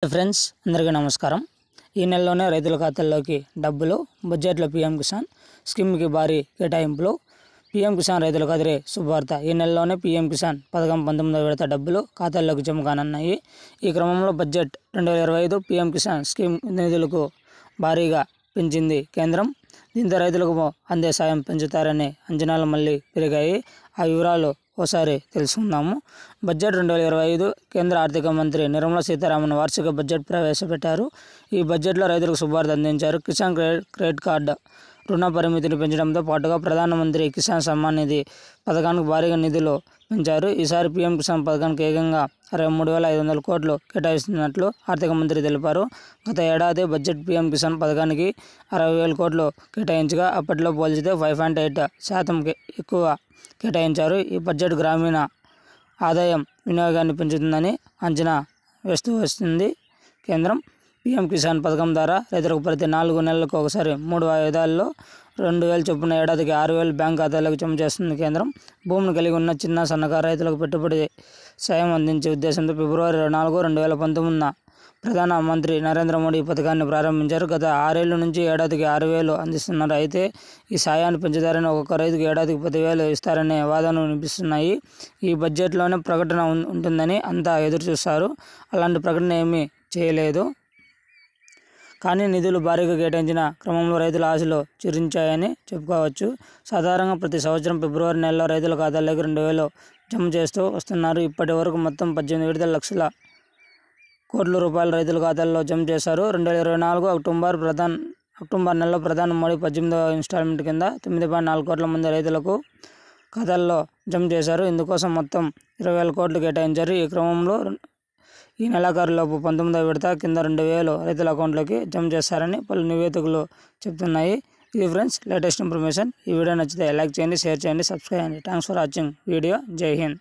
Friends అందరికీ నమస్కారం। ఈ నెలలోనే రైతుల ఖాతాల్లోకి డబ్బులు బడ్జెట్లో పీఎం కిసాన్ స్కీమ్కి భారీ కేటాయింపులు। పీఎం కిసాన్ రైతులకు అదిరే శుభవార్త। ఈ నెలలోనే పీఎం కిసాన్ పథకం 19వ విడత డబ్బులు ఖాతాల్లోకి జమ కానున్నాయి। ఈ క్రమంలో బడ్జెట్ 2025 పీఎం కిసాన్ స్కీమ్ నిధులకు భారీగా పెంచింది కేంద్రం। దీంతో రైతులకు అందే సాయం పెంచుతారనే అంచనాలు మళ్లీ పెరిగాయి। ఆ వివరాలు ఓసారి తెలుసుకుందాము। బడ్జెట్ 2025 కేంద్ర ఆర్థిక మంత్రి నిర్మలా సీతారామన్ వార్షిక బడ్జెట్ ప్రవేశపెట్టారు। ఈ బడ్జెట్లో రైతులకు శుభవార్త అందించారు। కిసాన్ క్రెడిట్ కార్డు రుణ పరిమితిని పెంచడంతో పాటుగా ప్రధానమంత్రి కిసాన్ సమ్మాన్ నిధి పథకానికి భారీగా నిధులు పెంచారు। ఈసారి పీఎం కిసాన్ పథకానికి ఏకంగా 63,500 కోట్లు కేటాయిస్తున్నట్లు ఆర్థిక మంత్రి తెలిపారు। గత ఏడాది బడ్జెట్ పీఎం కిసాన్ పథకానికి 60,000 కోట్లు కేటాయించగా అప్పట్లో పోల్చితే 5.8% ఎక్కువ కేటాయించారు। ఈ బడ్జెట్ గ్రామీణ ఆదాయం వినియోగాన్ని పెంచుతుందని అంచనా వేస్తూ వస్తుంది కేంద్రం। పీఎం కిసాన్ పథకం ద్వారా రైతులకు ప్రతి 4 నెలలకు ఒకసారి 3 వాయిదాల్లో 2,000 చొప్పున ఏడాదికి 6,000 బ్యాంక్ ఖాతాలకు జమ చేస్తుంది కేంద్రం। భూమిని కలిగి ఉన్న చిన్న సన్నకారు రైతులకు పెట్టుబడి సాయం అందించే ఉద్దేశంతో ఫిబ్రవరి 24, 2019 ప్రధాన మంత్రి నరేంద్ర మోడీ ఈ పథకాన్ని ప్రారంభించారు। గత 6 ఏళ్ల నుంచి ఏడాదికి 6,000 అందిస్తున్నారు। అయితే ఈ సాయాన్ని పెంచుతారని, ఒక్కొక్క రైతుకు ఏడాదికి 10,000 ఇస్తారనే వాదనలు వినిపిస్తున్నాయి। ఈ బడ్జెట్లోనే ప్రకటన ఉంటుందని అంతా ఎదురు చూస్తారు। అలాంటి ప్రకటన ఏమీ చేయలేదు। కానీ నిధులు భారీగా కేటాయించిన క్రమంలో రైతుల ఆశలు చిరించాయని చెప్పుకోవచ్చు। సాధారణంగా ప్రతి సంవత్సరం ఫిబ్రవరి నెలలో రైతుల ఖాతాల్లోకి 2,000 జమ చేస్తూ వస్తున్నారు। ఇప్పటి వరకు మొత్తం 18 లక్షల కోట్ల రూపాయలు రైతుల ఖాతాల్లో జమ చేశారు। 2024 అక్టోబర్ నెలలో ప్రధాని మోడీ 18వ ఇన్స్టాల్మెంట్ కింద 9.4 కోట్ల మంది రైతులకు ఖాతాల్లో జమ చేశారు। ఇందుకోసం మొత్తం 20,000 కోట్లు కేటాయించారు। ఈ క్రమంలో ఈ నెలాఖరులోపు 19వ విడత కింద 2,000 రైతుల అకౌంట్లోకి జమ చేస్తారని పలు నివేదికలు చెబుతున్నాయి। ఇది ఫ్రెండ్స్ లేటెస్ట్ ఇన్ఫర్మేషన్। ఈ వీడియో నచ్చితే లైక్ చేయండి, షేర్ చేయండి, సబ్స్క్రైబ్ చేయండి। Thanks for watching video. జై హింద్।